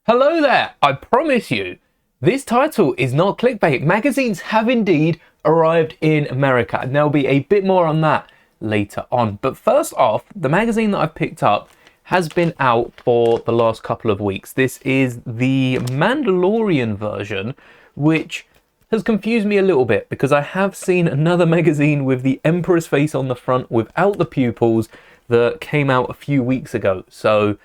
Hello there! I promise you, this title is not clickbait. Magazines have indeed arrived in America, and there'll be a bit more on that later on. But first off, the magazine that I've picked up has been out for the last couple of weeks. This is the Mandalorian version, which has confused me a little bit because I have seen another magazine with the Emperor's face on the front without the pupils that came out a few weeks ago. So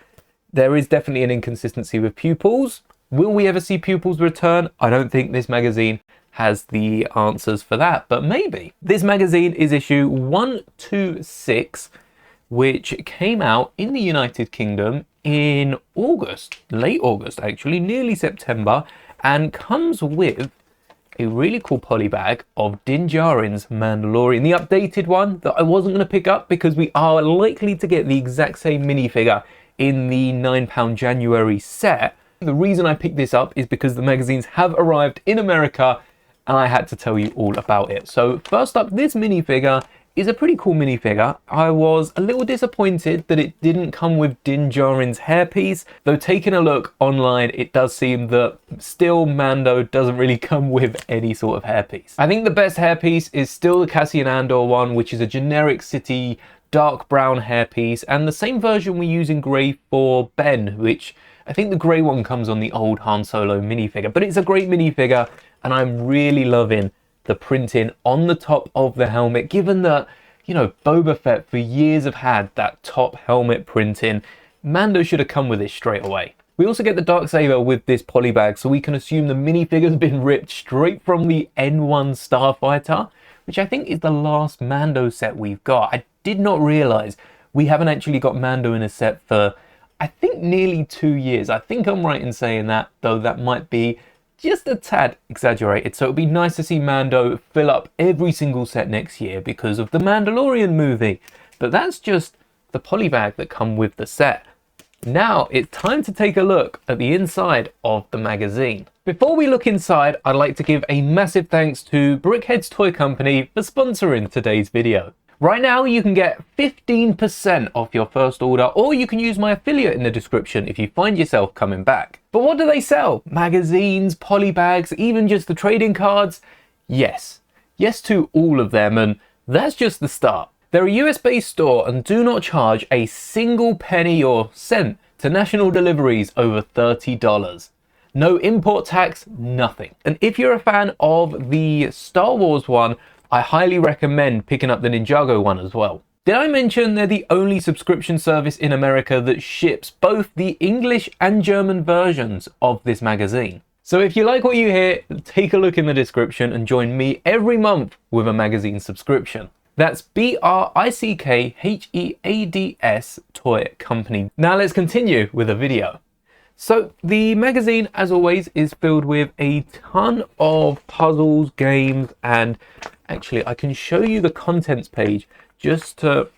there is definitely an inconsistency with pupils. Will we ever see pupils return? I don't think this magazine has the answers for that, but maybe. This magazine is issue 126, which came out in the United Kingdom in August, late August actually, nearly September, and comes with a really cool polybag of Din Djarin's Mandalorian, the updated one that I wasn't going to pick up because we are likely to get the exact same minifigure in the £9 January set. The reason I picked this up is because the magazines have arrived in America and I had to tell you all about it. So first up, this minifigure is a pretty cool minifigure. I was a little disappointed that it didn't come with Din Djarin's hairpiece, though taking a look online, it does seem that still Mando doesn't really come with any sort of hairpiece. I think the best hairpiece is still the Cassian Andor one, which is a generic city dark brown hairpiece, and the same version we use in grey for Ben, which I think the grey one comes on the old Han Solo minifigure, but it's a great minifigure and I'm really loving the printing on the top of the helmet, given that, you know, Boba Fett for years have had that top helmet printing. Mando should have come with it straight away. We also get the Darksaber with this polybag, so we can assume the minifigure's been ripped straight from the N1 Starfighter, which I think is the last Mando set we've got. I did not realise we haven't actually got Mando in a set for, I think, nearly 2 years. I think I'm right in saying that, though that might be just a tad exaggerated. So it would be nice to see Mando fill up every single set next year because of the Mandalorian movie. But that's just the polybag that come with the set. Now it's time to take a look at the inside of the magazine. Before we look inside, I'd like to give a massive thanks to Brickheads Toy Company for sponsoring today's video. Right now you can get 15% off your first order, or you can use my affiliate in the description if you find yourself coming back. But what do they sell? Magazines, polybags, even just the trading cards? Yes. Yes to all of them, and that's just the start. They're a US-based store and do not charge a single penny or cent to national deliveries over $30. No import tax, nothing. And if you're a fan of the Star Wars one, I highly recommend picking up the Ninjago one as well. Did I mention they're the only subscription service in America that ships both the English and German versions of this magazine? So if you like what you hear, take a look in the description and join me every month with a magazine subscription. That's Brickheads Toy Company. Now let's continue with the video. So the magazine, as always, is filled with a ton of puzzles, games, and actually I can show you the contents page just to...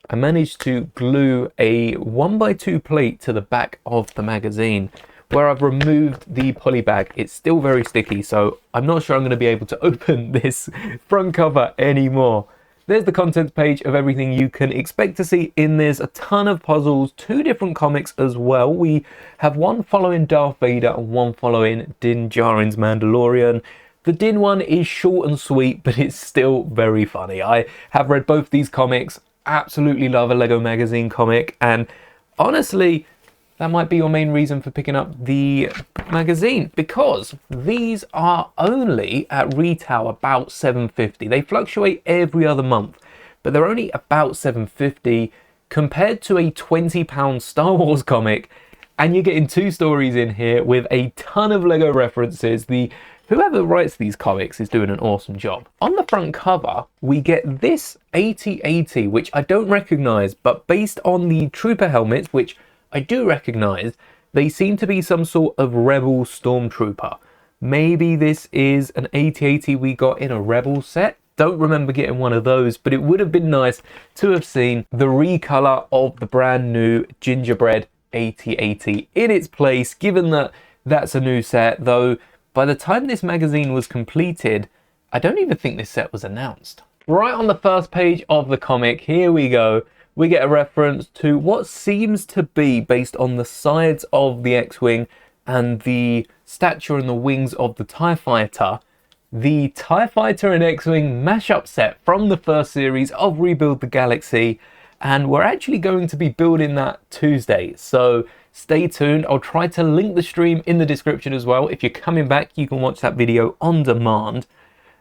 I managed to glue a 1x2 plate to the back of the magazine where I've removed the polybag. It's still very sticky, so I'm not sure I'm going to be able to open this front cover anymore. There's the contents page of everything you can expect to see in this. A ton of puzzles, 2 different comics as well. We have one following Darth Vader and one following Din Djarin's Mandalorian. The Din one is short and sweet, but it's still very funny. I have read both these comics, absolutely love a Lego magazine comic, and honestly, that might be your main reason for picking up the magazine, because these are only at retail about $7.50. They fluctuate every other month, but they're only about $7.50 compared to a £20 Star Wars comic, and you're getting 2 stories in here with a ton of Lego references. Whoever writes these comics is doing an awesome job. On the front cover, we get this AT-AT, which I don't recognise, but based on the Trooper helmets, which I do recognise, they seem to be some sort of Rebel Stormtrooper. Maybe this is an AT-AT we got in a Rebel set. Don't remember getting one of those, but it would have been nice to have seen the recolor of the brand new gingerbread AT-AT in its place, given that that's a new set, though by the time this magazine was completed, I don't even think this set was announced. Right on the first page of the comic, here we go. we get a reference to what seems to be, based on the sides of the X-Wing and the stature and the wings of the TIE Fighter, the TIE Fighter and X-Wing mashup set from the first series of Rebuild the Galaxy, and we're actually going to be building that Tuesday, so stay tuned. I'll try to link the stream in the description as well. If you're coming back, you can watch that video on demand,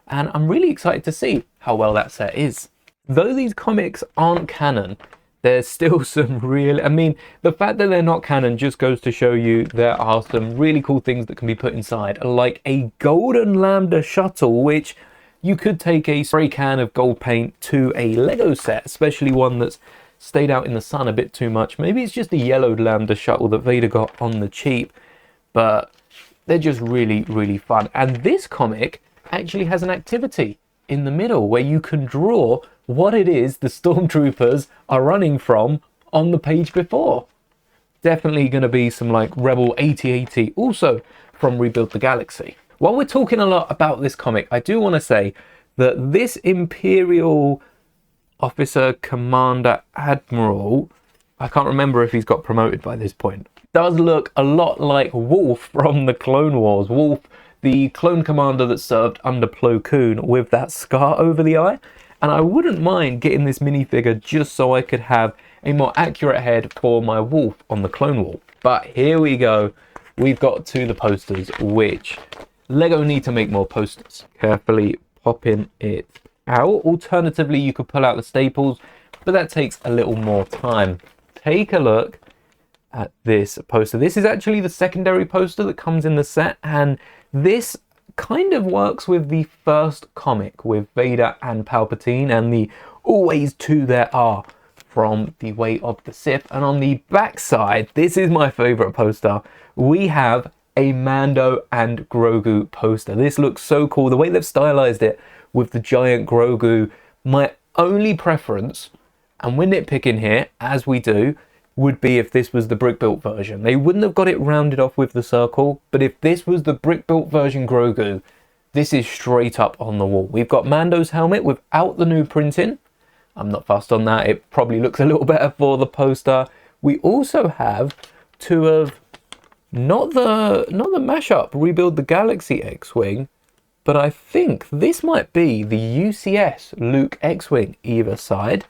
and I'm really excited to see how well that set is. Though these comics aren't canon, there's still some real, I mean, the fact that they're not canon just goes to show you there are some really cool things that can be put inside, like a golden Lambda shuttle, which you could take a spray can of gold paint to a Lego set, especially one that's stayed out in the sun a bit too much. Maybe it's just a yellowed Lambda shuttle that Vader got on the cheap, but they're just really, really fun. And this comic actually has an activity in the middle where you can draw what it is the stormtroopers are running from on the page before. Definitely going to be some like Rebel 8080 also from Rebuild the Galaxy. While we're talking a lot about this comic, I do want to say that this Imperial Officer Commander Admiral, I can't remember if he's got promoted by this point, does look a lot like Wolf from the Clone Wars. Wolf, the clone commander that served under Plo Koon, with that scar over the eye. And I wouldn't mind getting this minifigure just so I could have a more accurate head for my Wolf on the Clone Wall. But here we go. We've got to the posters, which Lego need to make more posters. Carefully popping it out. Alternatively, you could pull out the staples, but that takes a little more time. Take a look at this poster. This is actually the secondary poster that comes in the set, and this kind of works with the first comic with Vader and Palpatine and the always two there are from The Way of the Sith. And on the back side, this is my favorite poster, we have a Mando and Grogu poster. This looks so cool, the way they've stylized it with the giant Grogu. My only preference, and we're nitpicking here as we do, would be if this was the brick built version. They wouldn't have got it rounded off with the circle, but if this was the brick built version Grogu, this is straight up on the wall. We've got Mando's helmet without the new printing. I'm not fussed on that, it probably looks a little better for the poster. We also have two of not the mashup Rebuild the Galaxy X-Wing, but I think this might be the UCS Luke X-Wing either side,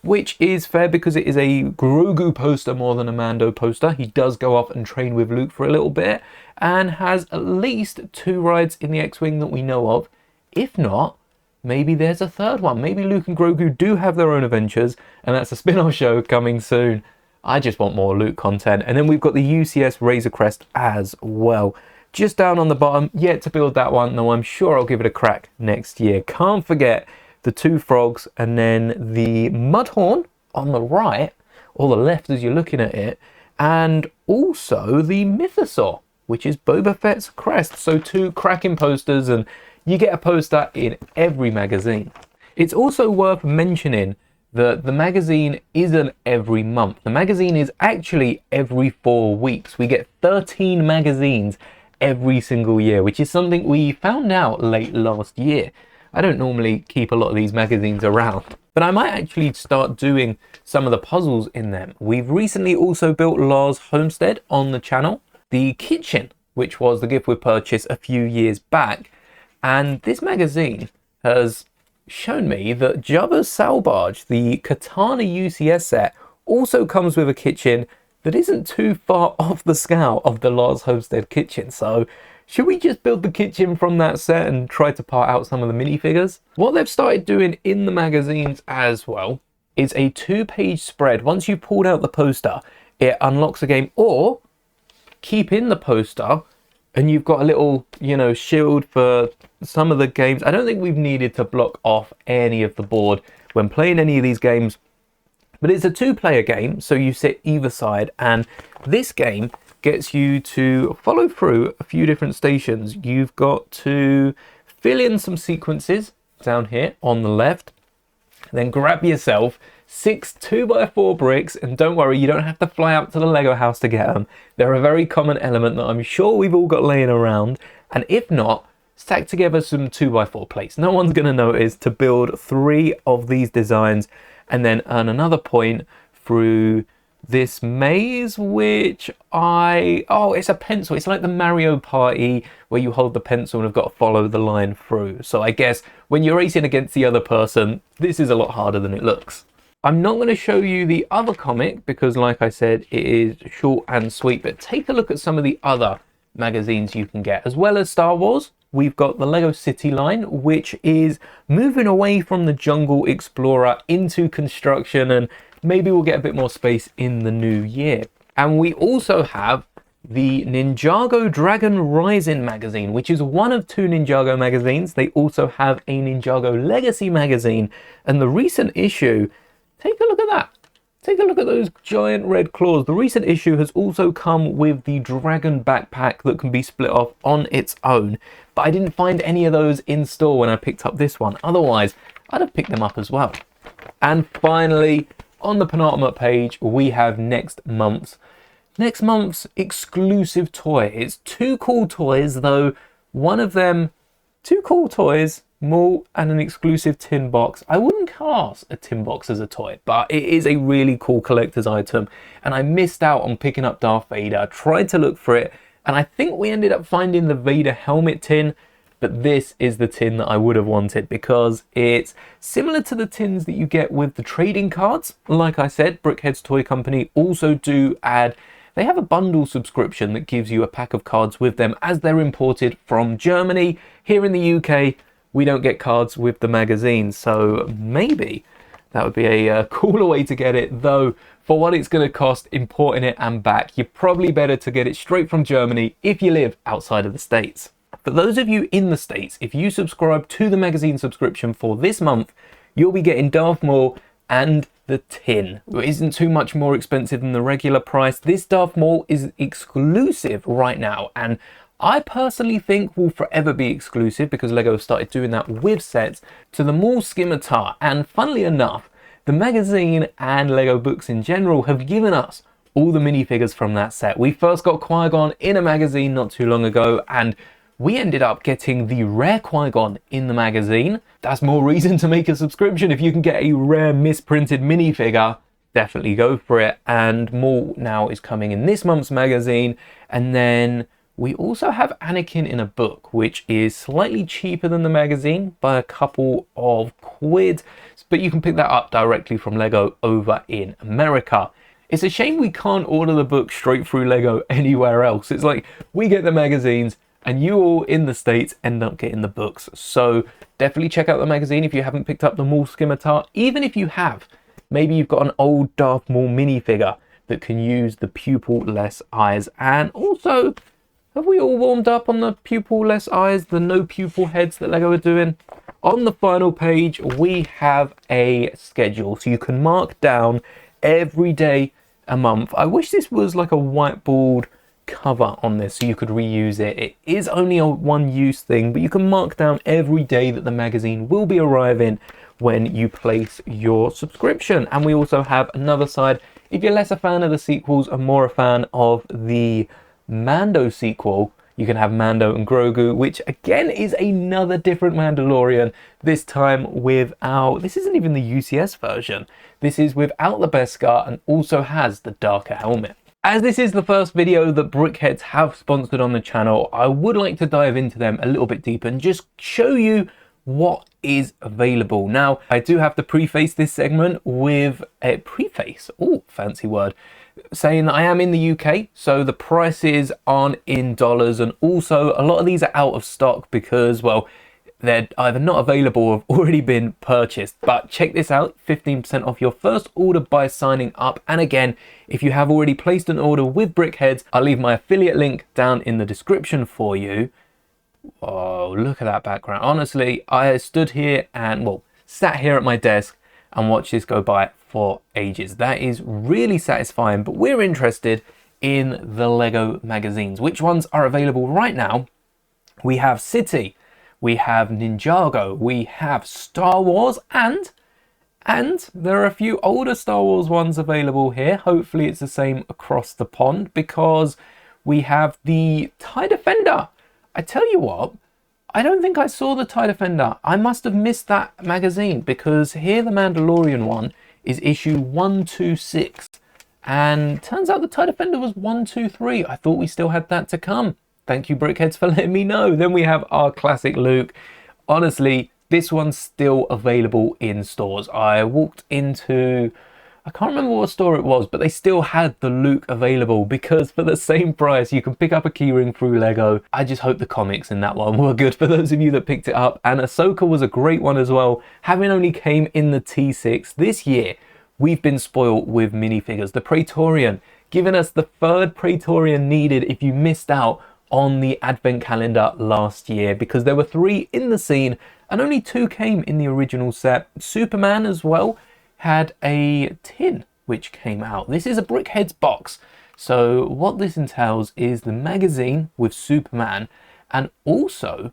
which is fair because it is a Grogu poster more than a Mando poster. He does go off and train with Luke for a little bit and has at least two rides in the X-Wing that we know of. If not, maybe there's a third one. Maybe Luke and Grogu do have their own adventures and that's a spin-off show coming soon. I just want more Luke content. And then we've got the UCS Razor Crest as well. Just down on the bottom, yet to build that one, though I'm sure I'll give it a crack next year. Can't forget the two frogs, and then the Mudhorn on the right, or the left as you're looking at it, and also the Mythosaur, which is Boba Fett's crest. So two cracking posters, and you get a poster in every magazine. It's also worth mentioning that the magazine isn't every month. The magazine is actually every 4 weeks. We get 13 magazines every single year, which is something we found out late last year. I don't normally keep a lot of these magazines around, but I might actually start doing some of the puzzles in them. We've recently also built Lars' homestead on the channel, the kitchen, which was the gift with purchase a few years back, and this magazine has shown me that Jabba's Sail Barge, the Katana UCS set, also comes with a kitchen that isn't too far off the scale of the Lars Homestead kitchen. So should we just build the kitchen from that set and try to part out some of the minifigures? What they've started doing in the magazines as well is a 2-page spread. Once you've pulled out the poster, it unlocks a game, or keep in the poster and you've got a little, shield for some of the games. I don't think we've needed to block off any of the board when playing any of these games, but it's a 2-player game, so you sit either side, and this game gets you to follow through a few different stations. You've got to fill in some sequences down here on the left, then grab yourself 6 2x4 bricks, and don't worry, you don't have to fly out to the Lego house to get them. They're a very common element that I'm sure we've all got laying around, and if not, stack together some 2x4 plates. No one's going to notice, to build 3 of these designs, and then earn another point through this maze, which it's a pencil. It's like the Mario Party where you hold the pencil and have got to follow the line through. So I guess when you're racing against the other person, this is a lot harder than it looks. I'm not going to show you the other comic because, like I said, it is short and sweet, but take a look at some of the other magazines you can get. As well as Star Wars, we've got the Lego City line, which is moving away from the Jungle Explorer into construction, and maybe we'll get a bit more space in the new year. And we also have the Ninjago Dragon Rising magazine, which is one of 2 Ninjago magazines. They also have a Ninjago Legacy magazine, and the recent issue, take a look at that. Take a look at those giant red claws. The recent issue has also come with the dragon backpack that can be split off on its own, but I didn't find any of those in store when I picked up this one. Otherwise, I'd have picked them up as well. And finally, on the penultimate page, we have next month's exclusive toy. It's 2 cool toys, though one of them, 2 cool toys, Maul and an exclusive tin box. I wouldn't class a tin box as a toy, but it is a really cool collector's item, and I missed out on picking up Darth Vader. I tried to look for it, and I think we ended up finding the Vader helmet tin, but this is the tin that I would have wanted because it's similar to the tins that you get with the trading cards. Like I said, Brickheads Toy Company also do add, they have a bundle subscription that gives you a pack of cards with them as they're imported from Germany. Here in the UK, we don't get cards with the magazine, so maybe that would be a cooler way to get it, though for what it's going to cost importing it and back, you're probably better to get it straight from Germany if you live outside of the States. For those of you in the States, if you subscribe to the magazine subscription for this month, you'll be getting Darth Maul and the tin. It isn't too much more expensive than the regular price. This Darth Maul is exclusive right now, and I personally think will forever be exclusive because LEGO have started doing that with sets to the Maul Scimitar. And funnily enough, the magazine and LEGO books in general have given us all the minifigures from that set. We first got Qui-Gon in a magazine not too long ago, and we ended up getting the rare Qui-Gon in the magazine. That's more reason to make a subscription. If you can get a rare misprinted minifigure, definitely go for it. And Maul now is coming in this month's magazine, and then we also have Anakin in a book, which is slightly cheaper than the magazine by a couple of quid, but you can pick that up directly from LEGO over in America. It's a shame we can't order the book straight through LEGO anywhere else. It's like we get the magazines and you all in the States end up getting the books. So definitely check out the magazine if you haven't picked up the Maul Scimitar. Even if you have, maybe you've got an old Darth Maul minifigure that can use the pupil-less eyes. And also, have we all warmed up on the pupil-less eyes, the no pupil heads that LEGO are doing? On the final page, we have a schedule, so you can mark down every day a month. I wish this was like a whiteboard cover on this so you could reuse it. It is only a one-use thing, but you can mark down every day that the magazine will be arriving when you place your subscription. And we also have another side. If you're less a fan of the sequels and more a fan of the Mando sequel, you can have Mando and Grogu, which again is another different Mandalorian, this time without, this isn't even the UCS version, this is without the Beskar and also has the darker helmet. As this is the first video that Brickheads have sponsored on the channel, I would like to dive into them a little bit deeper and just show you what is available. Now, I do have to preface this segment with a preface, oh, fancy word, saying that I am in the UK, so the prices aren't in dollars, and also a lot of these are out of stock because, well, they're either not available or have already been purchased. But check this out, 15% off your first order by signing up. And again, if you have already placed an order with Brickheads, I'll leave my affiliate link down in the description for you. Oh, look at that background. Honestly, I stood here and, well, sat here at my desk and watched this go by for ages. That is really satisfying, but we're interested in the LEGO magazines. Which ones are available right now? We have City, we have Ninjago, we have Star Wars, and there are a few older Star Wars ones available here. Hopefully it's the same across the pond because we have the TIE Defender. I tell you what, I don't think I saw the TIE Defender. I must have missed that magazine because here the Mandalorian one is issue 126. And turns out the TIE Defender was 123. I thought we still had that to come. Thank you, Brickheads, for letting me know. Then we have our classic Luke. Honestly, this one's still available in stores. I walked into, I can't remember what store it was, but they still had the Luke available because for the same price, you can pick up a keyring through Lego. I just hope the comics in that one were good for those of you that picked it up. And Ahsoka was a great one as well. Having only came in the T6 this year, we've been spoiled with minifigures. The Praetorian, giving us the third Praetorian needed if you missed out on the advent calendar last year, because there were 3 in the scene and only 2 came in the original set. Superman as well had a tin which came out. This is a Brickheads box. So what this entails is the magazine with Superman, and also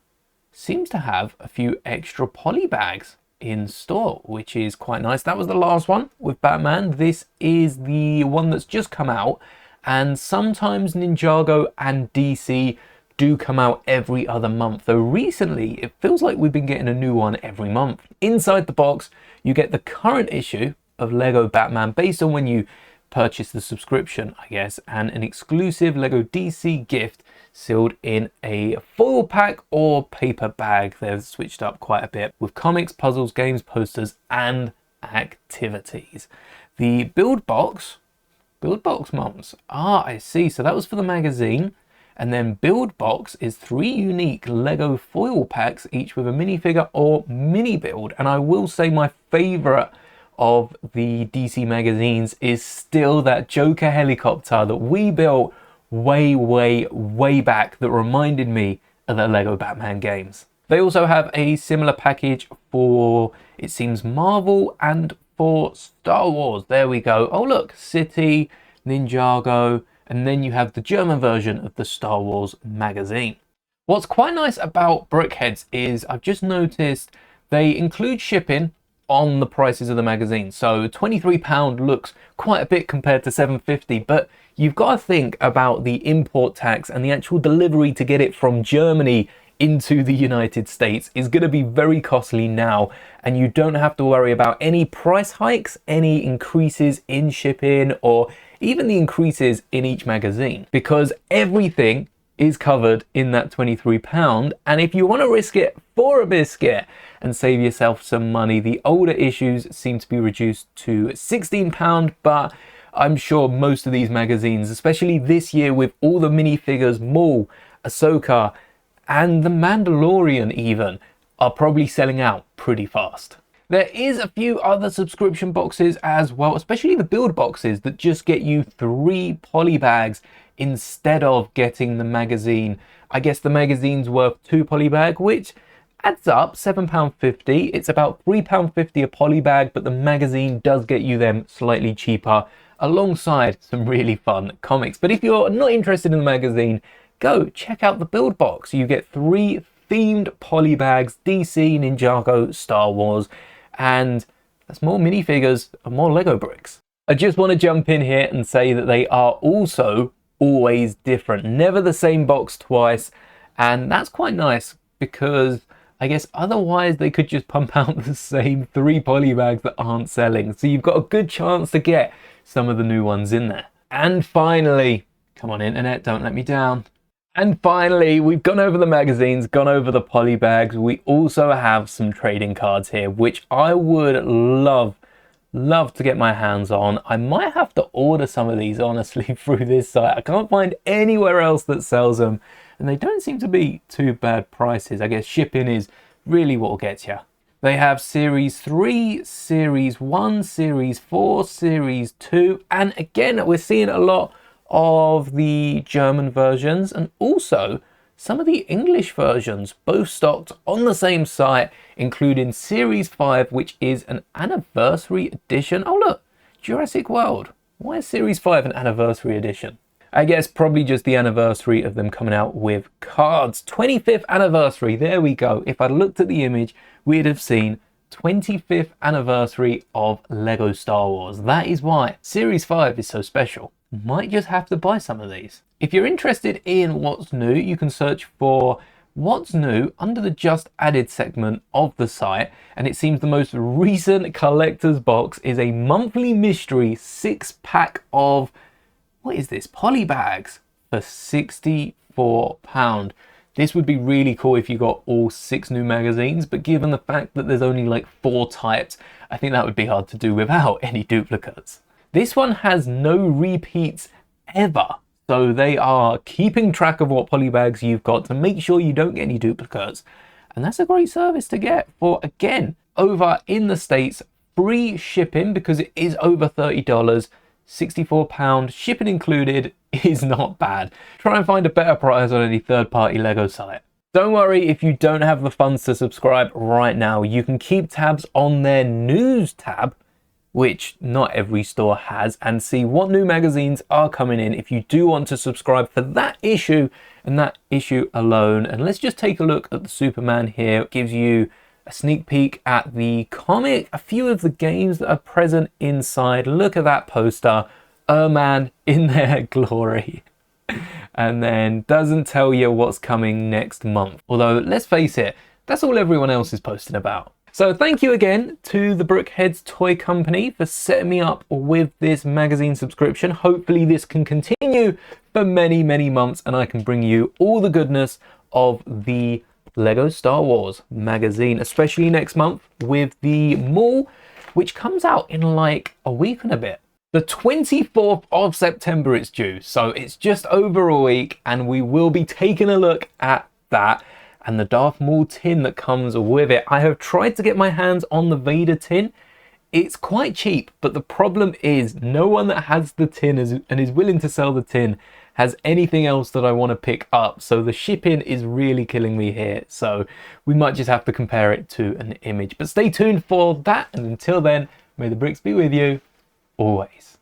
seems to have a few extra poly bags in store, which is quite nice. That was the last one with Batman. This is the one that's just come out, and sometimes Ninjago and DC do come out every other month, though recently it feels like we've been getting a new one every month. Inside the box you get the current issue of Lego Batman based on when you purchase the subscription, I guess, and an exclusive Lego DC gift sealed in a foil pack or paper bag. They've switched up quite a bit with comics, puzzles, games, posters and activities. The build box mums. I see. So that was for the magazine. And then build box is 3 unique Lego foil packs, each with a minifigure or mini build. And I will say my favorite of the DC magazines is still that Joker helicopter that we built way back that reminded me of the Lego Batman games. They also have a similar package for, it seems, Marvel and for Star Wars. There we go. Oh look, City, Ninjago, and then you have the German version of the Star Wars magazine. What's quite nice about Brickheads is I've just noticed they include shipping on the prices of the magazine. So £23 looks quite a bit compared to £7.50, but you've got to think about the import tax, and the actual delivery to get it from Germany into the United States is going to be very costly now, and you don't have to worry about any price hikes, any increases in shipping, or even the increases in each magazine, because everything is covered in that £23. And if you want to risk it for a biscuit and save yourself some money, the older issues seem to be reduced to £16, but I'm sure most of these magazines, especially this year with all the minifigures, Maul, Ahsoka, and the Mandalorian even, are probably selling out pretty fast. There is a few other subscription boxes as well, especially the build boxes that just get you 3 poly bags instead of getting the magazine. I guess the magazine's worth 2 poly bag, which adds up £7.50. It's about £3.50 a poly bag, but the magazine does get you them slightly cheaper alongside some really fun comics. But if you're not interested in the magazine, go check out the build box. You get 3 themed poly bags, DC, Ninjago, Star Wars, and that's more minifigures and more Lego bricks. I just want to jump in here and say that they are also always different, never the same box twice, and that's quite nice because I guess otherwise they could just pump out the same 3 poly bags that aren't selling. So you've got a good chance to get some of the new ones in there. And finally, come on internet, don't let me down. And finally, we've gone over the magazines, gone over the poly bags. We also have some trading cards here, which I would love to get my hands on. I might have to order some of these, honestly, through this site. I can't find anywhere else that sells them, and they don't seem to be too bad prices. I guess shipping is really what will get you. They have Series 3, Series 1, Series 4, Series 2, and again, we're seeing a lot of the German versions and also some of the English versions, both stocked on the same site, including Series 5, which is an anniversary edition. Oh look, Jurassic World. Why is Series 5 an anniversary edition? I guess probably just the anniversary of them coming out with cards. 25th anniversary, there we go. If I'd looked at the image, we'd have seen 25th anniversary of Lego Star Wars. That is why Series 5 is so special. Might just have to buy some of these. If you're interested in what's new, you can search for what's new under the just added segment of the site, and it seems the most recent collector's box is a monthly mystery 6-pack of, what is this, polybags for £64. This would be really cool if you got all 6 new magazines, but given the fact that there's only like 4 types, I think that would be hard to do without any duplicates. This one has no repeats ever, so they are keeping track of what polybags you've got to make sure you don't get any duplicates. And that's a great service to get for, again, over in the States, free shipping because it is over $30. £64 shipping included is not bad. Try and find a better price on any third-party Lego site. Don't worry if you don't have the funds to subscribe right now. You can keep tabs on their news tab, which not every store has, and see what new magazines are coming in if you do want to subscribe for that issue and that issue alone. And let's just take a look at the Superman here. It gives you a sneak peek at the comic, a few of the games that are present inside. Look at that poster, Man in their glory. And then doesn't tell you what's coming next month. Although, let's face it, that's all everyone else is posting about. So thank you again to the Brickheads Toy Company for setting me up with this magazine subscription. Hopefully this can continue for many, many months and I can bring you all the goodness of the Lego Star Wars magazine, especially next month with the Mall, which comes out in like a week and a bit. The 24th of September it's due, so it's just over a week and we will be taking a look at that and the Darth Maul tin that comes with it. I have tried to get my hands on the Vader tin. It's quite cheap, but the problem is no one that has the tin and is willing to sell the tin has anything else that I want to pick up. So the shipping is really killing me here. So we might just have to compare it to an image. But stay tuned for that. And until then, may the bricks be with you always.